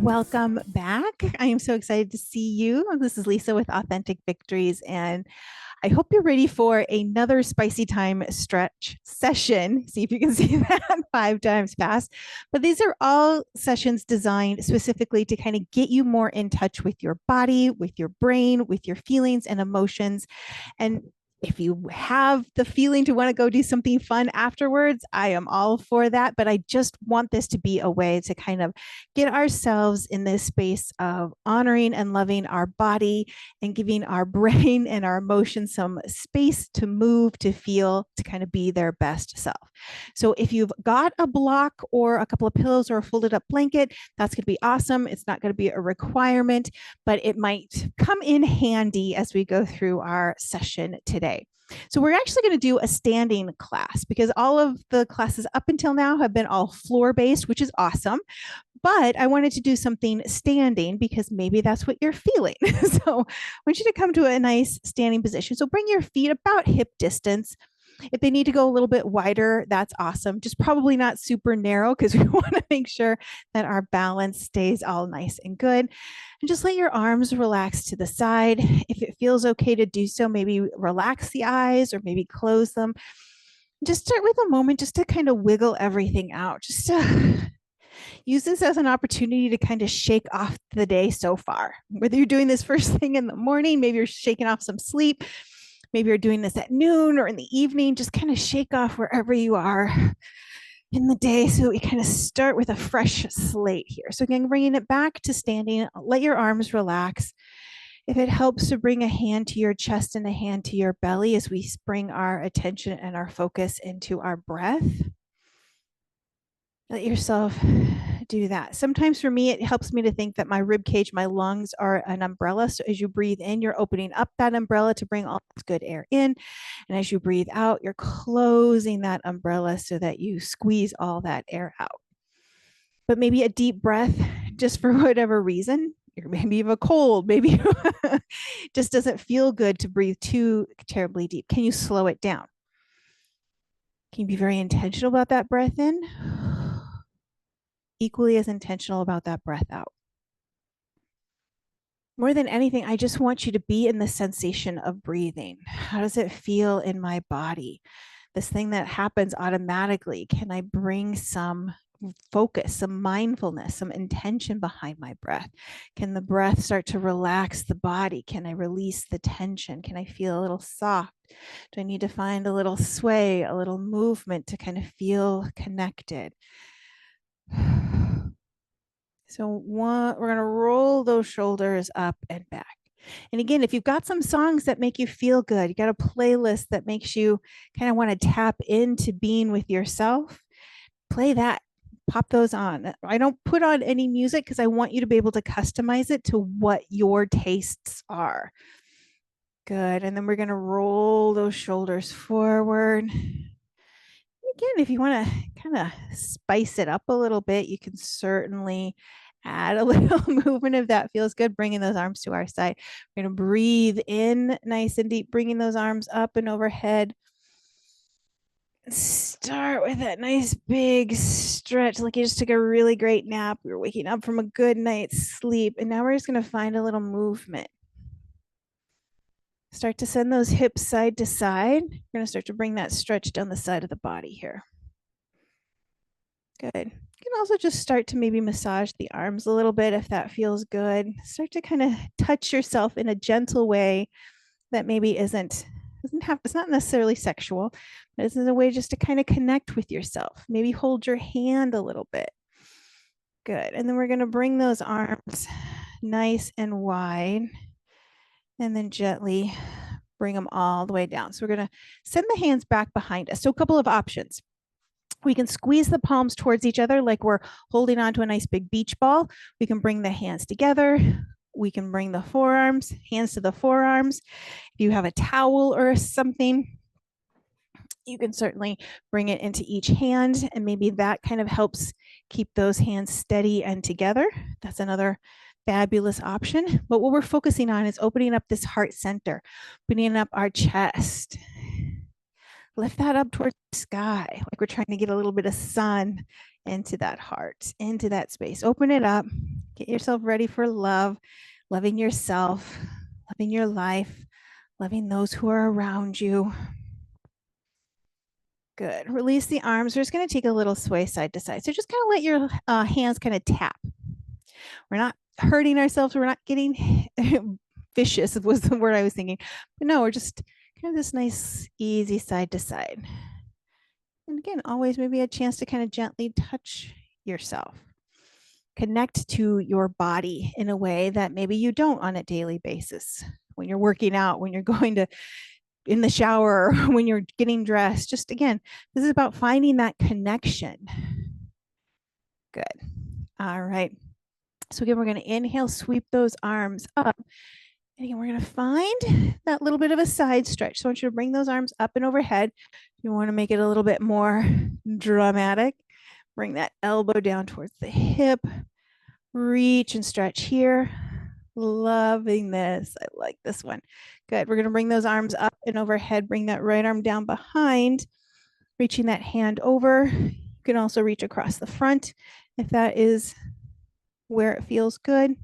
Welcome back. I am so excited to see you. This is Lisa with Authentic Victories, and I hope you're ready for another spicy time stretch session. See if you can see that 5 times fast. But these are all sessions designed specifically to kind of get you more in touch with your body, with your brain, with your feelings and emotions. And if you have the feeling to want to go do something fun afterwards, I am all for that. But I just want this to be a way to kind of get ourselves in this space of honoring and loving our body and giving our brain and our emotions some space to move, to feel, to kind of be their best self. So if you've got a block or a couple of pillows or a folded up blanket, that's going to be awesome. It's not going to be a requirement, but it might come in handy as we go through our session today. So we're actually going to do a standing class because all of the classes up until now have been all floor based, which is awesome. But I wanted to do something standing because maybe that's what you're feeling. So I want you to come to a nice standing position. So bring your feet about hip distance. If they need to go a little bit wider, that's awesome. Just probably not super narrow because we want to make sure that our balance stays all nice and good. And just let your arms relax to the side. If it feels okay to do so, maybe relax the eyes or maybe close them. Just start with a moment just to kind of wiggle everything out, just to use this as an opportunity to kind of shake off the day so far. Whether you're doing this first thing in the morning, maybe you're shaking off some sleep, maybe you're doing this at noon or in the evening, just kind of shake off wherever you are in the day so we kind of start with a fresh slate here. So again, bringing it back to standing, let your arms relax. If it helps to bring a hand to your chest and a hand to your belly as we bring our attention and our focus into our breath. Let yourself do that. Sometimes for me, it helps me to think that my rib cage, my lungs are an umbrella. So as you breathe in, you're opening up that umbrella to bring all this good air in. And as you breathe out, you're closing that umbrella so that you squeeze all that air out. But maybe a deep breath, just for whatever reason, maybe you have a cold, maybe just doesn't feel good to breathe too terribly deep. Can you slow it down? Can you be very intentional about that breath in? Equally as intentional about that breath out. More than anything, I just want you to be in the sensation of breathing. How does it feel in my body? This thing that happens automatically. Can I bring some focus, some mindfulness, some intention behind my breath? Can the breath start to relax the body? Can I release the tension? Can I feel a little soft? Do I need to find a little sway, a little movement to kind of feel connected? So we're going to roll those shoulders up and back. And again, if you've got some songs that make you feel good, you got a playlist that makes you kind of want to tap into being with yourself, play that, pop those on. I don't put on any music because I want you to be able to customize it to what your tastes are. Good. And then we're going to roll those shoulders forward. Again, if you want to kind of spice it up a little bit, you can certainly add a little movement if that feels good, bringing those arms to our side. We're going to breathe in nice and deep, bringing those arms up and overhead. Start with that nice big stretch, like you just took a really great nap. You're waking up from a good night's sleep, and now we're just going to find a little movement. Start to send those hips side to side. We're going to start to bring that stretch down the side of the body here. Good. You can also just start to maybe massage the arms a little bit if that feels good. Start to kind of touch yourself in a gentle way that maybe doesn't have, it's not necessarily sexual, but it's in a way just to kind of connect with yourself. Maybe hold your hand a little bit. Good. And then we're going to bring those arms nice and wide and then gently bring them all the way down. So we're going to send the hands back behind us. So a couple of options. We can squeeze the palms towards each other like we're holding onto a nice big beach ball. We can bring the hands together. We can bring the forearms, hands to the forearms. If you have a towel or something, you can certainly bring it into each hand, and maybe that kind of helps keep those hands steady and together. That's another fabulous option. But what we're focusing on is opening up this heart center, opening up our chest. Lift that up towards the sky, like we're trying to get a little bit of sun into that heart, into that space. Open it up. Get yourself ready for love, loving yourself, loving your life, loving those who are around you. Good. Release the arms. We're just going to take a little sway side to side. So just kind of let your hands kind of tap. We're not hurting ourselves. We're not getting vicious was the word I was thinking. But no, we're just kind of this nice, easy side to side. And again, always maybe a chance to kind of gently touch yourself. Connect to your body in a way that maybe you don't on a daily basis. When you're working out, when you're going to in the shower, when you're getting dressed, just again, this is about finding that connection. Good. All right. So again, we're going to inhale, sweep those arms up. And again, we're going to find that little bit of a side stretch. So I want you to bring those arms up and overhead. You want to make it a little bit more dramatic. Bring that elbow down towards the hip. Reach and stretch here. Loving this. I like this one. Good. We're going to bring those arms up and overhead. Bring that right arm down behind. Reaching that hand over. You can also reach across the front if that is where it feels good.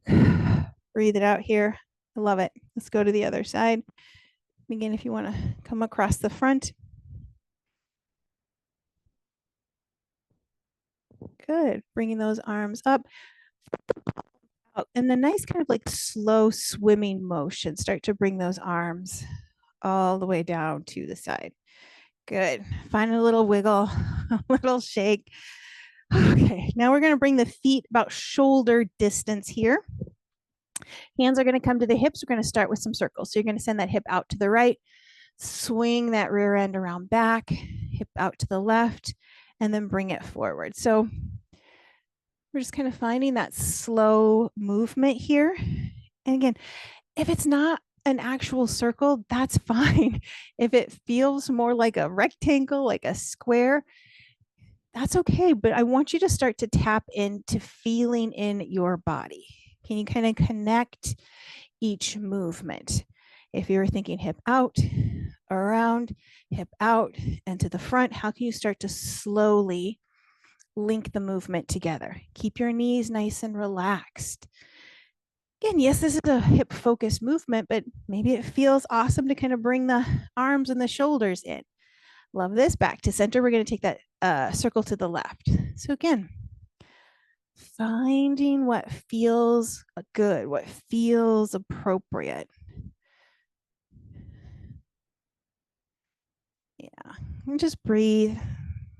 Breathe it out here. I love it. Let's go to the other side. Again, if you want to come across the front. Good. Bringing those arms up. And the nice kind of like slow swimming motion. Start to bring those arms all the way down to the side. Good. Find a little wiggle, a little shake. Okay, now we're going to bring the feet about shoulder distance here. Hands are going to come to the hips. We're going to start with some circles. So you're going to send that hip out to the right, swing that rear end around back, hip out to the left, and then bring it forward. So we're just kind of finding that slow movement here. And again, if it's not an actual circle, that's fine. If it feels more like a rectangle, like a square, that's okay. But I want you to start to tap into feeling in your body. Can you kind of connect each movement? If you're thinking hip out, around, hip out, and to the front, how can you start to slowly link the movement together? Keep your knees nice and relaxed. Again, yes, this is a hip focused movement, but maybe it feels awesome to kind of bring the arms and the shoulders in. Love this. Back to center. We're going to take that circle to the left. So again, finding what feels good, what feels appropriate. Yeah, and just breathe.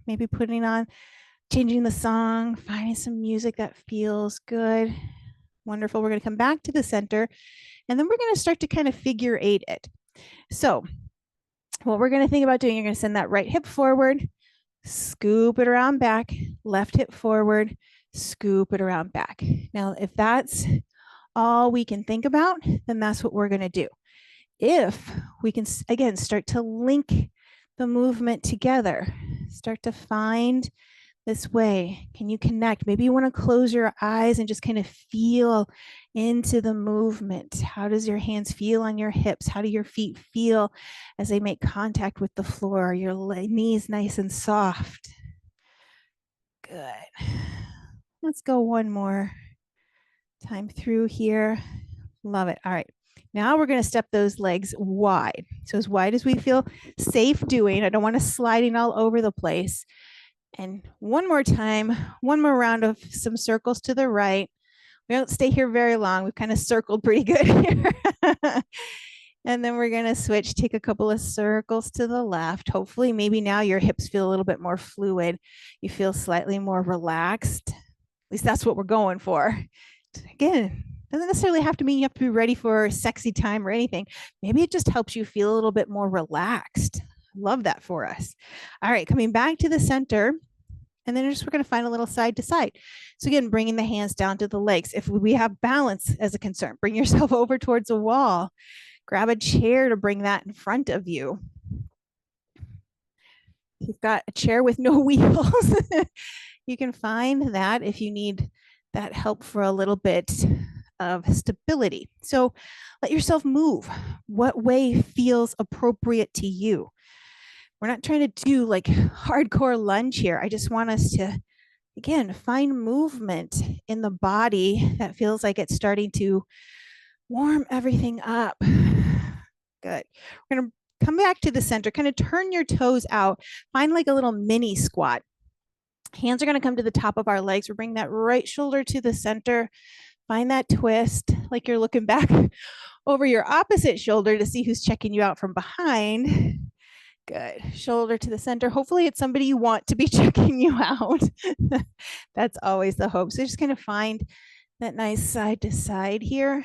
Maybe changing the song, finding some music that feels good. Wonderful. We're going to come back to the center, and then we're going to start to kind of figure eight it. So what we're going to think about doing, you're going to send that right hip forward, scoop it around back, left hip forward, scoop it around back. Now, if that's all we can think about, then that's what we're going to do. If we can, again, start to link the movement together, start to find this way. Can you connect? Maybe you want to close your eyes and just kind of feel into the movement. How does your hands feel on your hips? How do your feet feel as they make contact with the floor? Your knees nice and soft. Good. Let's go one more time through here. Love it. All right. Now we're going to step those legs wide. So as wide as we feel safe doing. I don't want us sliding all over the place. And one more time, one more round of some circles to the right. We don't stay here very long. We've kind of circled pretty good here. And then we're going to switch, take a couple of circles to the left. Hopefully, maybe now your hips feel a little bit more fluid. You feel slightly more relaxed. At least that's what we're going for. Again, doesn't necessarily have to mean you have to be ready for sexy time or anything. Maybe it just helps you feel a little bit more relaxed. Love that for us. All right, coming back to the center. And then we're going to find a little side to side. So again, bringing the hands down to the legs. If we have balance as a concern, bring yourself over towards a wall. Grab a chair to bring that in front of you. If you've got a chair with no wheels, you can find that if you need that help for a little bit of stability. So let yourself move. What way feels appropriate to you? We're not trying to do like hardcore lunge here. I just want us to Again, find movement in the body that feels like it's starting to warm everything up. Good. We're going to come back to the center, kind of turn your toes out, find like a little mini squat. Hands are going to come to the top of our legs. We're bringing that right shoulder to the center. Find that twist, like you're looking back over your opposite shoulder to see who's checking you out from behind. Good. Shoulder to the center. Hopefully it's somebody you want to be checking you out. That's always the hope. So just kind of find that nice side to side here.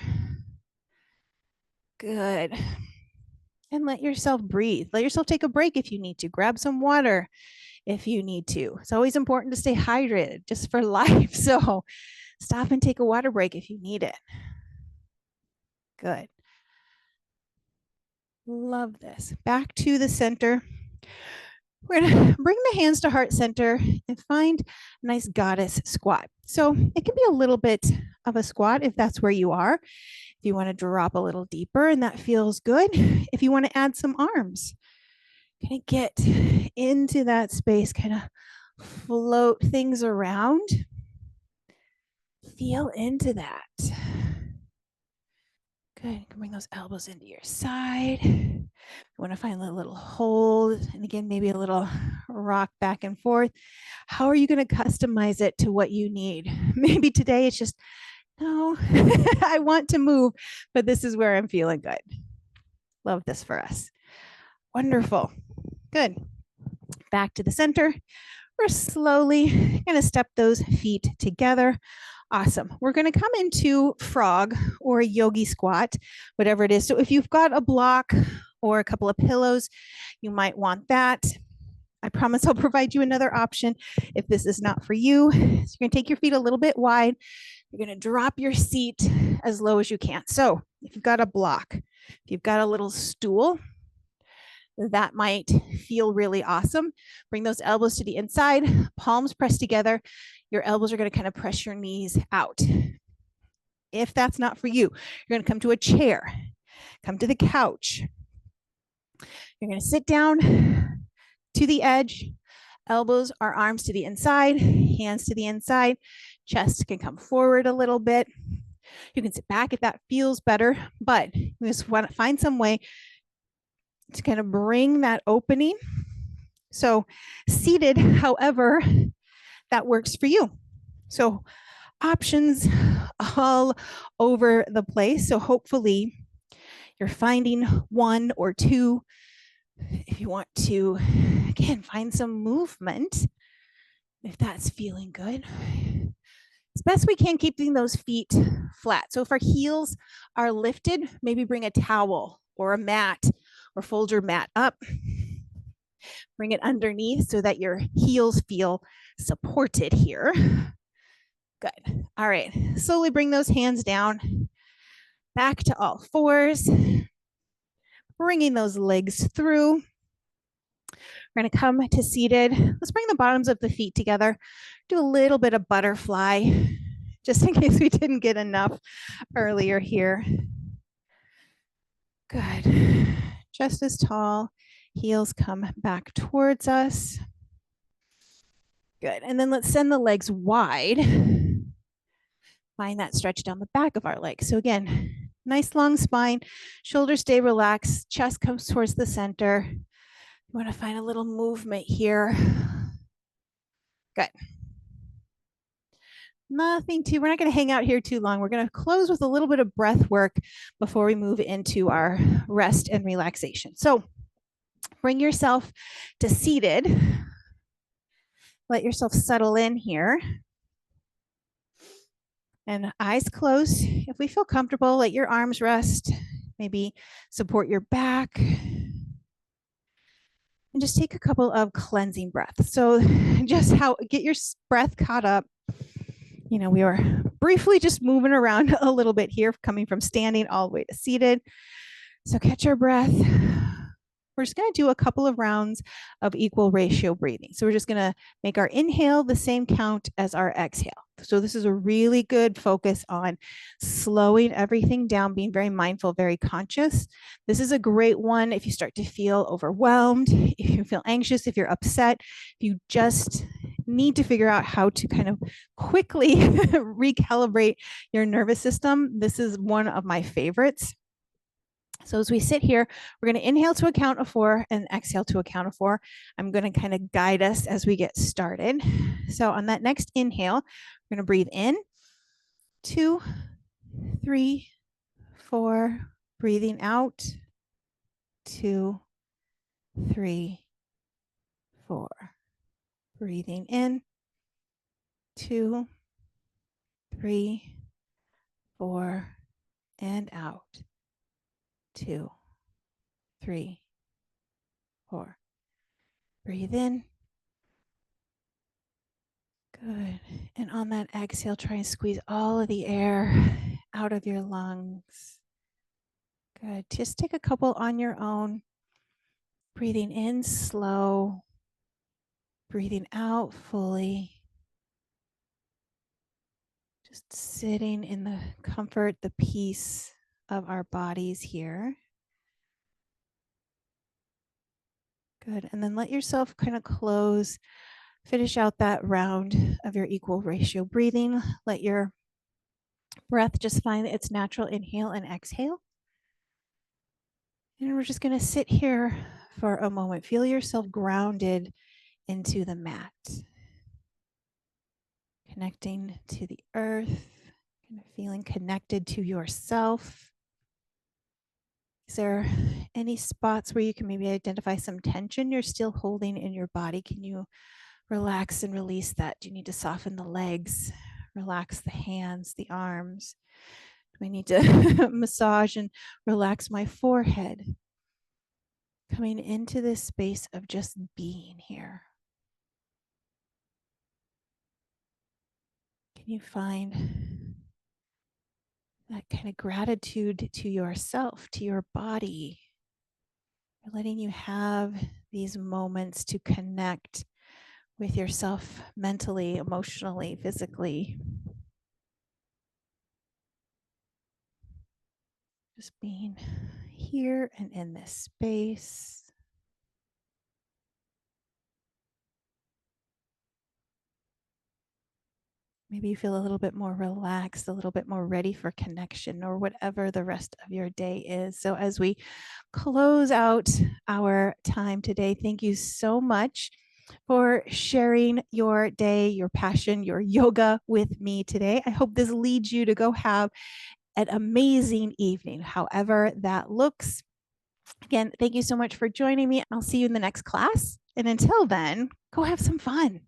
Good. And let yourself breathe. Let yourself take a break if you need to. Grab some water if you need to. It's always important to stay hydrated just for life. So stop and take a water break if you need it. Good. Love this. Back to the center. We're going to bring the hands to heart center and find a nice goddess squat. So it can be a little bit of a squat if that's where you are. If you want to drop a little deeper and that feels good. If you want to add some arms, kind of get into that space, kind of float things around. Feel into that. Good. Bring those elbows into your side. You want to find a little hold, and again, maybe a little rock back and forth. How are you going to customize it to what you need? Maybe today it's just, no, I want to move, but this is where I'm feeling good. Love this for us. Wonderful. Good. Back to the center. We're slowly going to step those feet together. Awesome. We're going to come into frog or a yogi squat, whatever it is. So if you've got a block or a couple of pillows, you might want that. I promise I'll provide you another option if this is not for you. So you're going to take your feet a little bit wide. You're going to drop your seat as low as you can. So if you've got a block, if you've got a little stool, that might feel really awesome. Bring those elbows to the inside, palms pressed together. Your elbows are going to kind of press your knees out. If that's not for you, you're going to come to a chair, come to the couch. You're going to sit down to the edge. Elbows or arms to the inside, hands to the inside. Chest can come forward a little bit. You can sit back if that feels better, but you just want to find some way to kind of bring that opening. So seated, however, that works for you. So options all over the place. So hopefully you're finding one or two. If you want to, again, find some movement, if that's feeling good. As best we can, keeping those feet flat. So if our heels are lifted, maybe bring a towel or a mat or fold your mat up. Bring it underneath so that your heels feel supported here. Good. All right. Slowly bring those hands down. Back to all fours. Bringing those legs through. We're going to come to seated. Let's bring the bottoms of the feet together. Do a little bit of butterfly, just in case we didn't get enough earlier here. Good. Just as tall. Heels come back towards us. Good. And then let's send the legs wide. Find that stretch down the back of our legs. So again, nice long spine, shoulders stay relaxed, chest comes towards the center. You want to find a little movement here. Good. Nothing too, we're not going to hang out here too long. We're going to close with a little bit of breath work before we move into our rest and relaxation. So bring yourself to seated. Let yourself settle in here. And eyes closed. If we feel comfortable, let your arms rest. Maybe support your back. And just take a couple of cleansing breaths. So just get your breath caught up. You know, we were briefly just moving around a little bit here, coming from standing all the way to seated. So catch our breath. We're just going to do a couple of rounds of equal ratio breathing. So we're just going to make our inhale the same count as our exhale. So this is a really good focus on slowing everything down, being very mindful, very conscious. This is a great one if you start to feel overwhelmed, if you feel anxious, if you're upset, if you just need to figure out how to kind of quickly recalibrate your nervous system, this is one of my favorites. So as we sit here, we're going to inhale to a count of 4 and exhale to a count of 4. I'm going to kind of guide us as we get started. So on that next inhale, we're going to breathe in, 2, 3, 4, breathing out, 2, 3, 4. Breathing in, 2, 3, 4, and out, 2, 3, 4. Breathe in. Good. And on that exhale, try and squeeze all of the air out of your lungs. Good. Just take a couple on your own. Breathing in slow. Breathing out fully. Just sitting in the comfort, the peace of our bodies here. Good. And then let yourself kind of close, finish out that round of your equal ratio breathing. Let your breath just find its natural inhale and exhale. And we're just going to sit here for a moment. Feel yourself grounded into the mat. Connecting to the earth, kind of feeling connected to yourself. Is there any spots where you can maybe identify some tension you're still holding in your body? Can you relax and release that? Do you need to soften the legs? Relax the hands, the arms? Do I need to massage and relax my forehead? Coming into this space of just being here. Can you find that kind of gratitude to yourself, to your body? You're letting you have these moments to connect with yourself mentally, emotionally, physically. Just being here and in this space. Maybe you feel a little bit more relaxed, a little bit more ready for connection, or whatever the rest of your day is. So as we close out our time today, thank you so much for sharing your day, your passion, your yoga with me today. I hope this leads you to go have an amazing evening, however that looks. Again, thank you so much for joining me. I'll see you in the next class. And until then, go have some fun.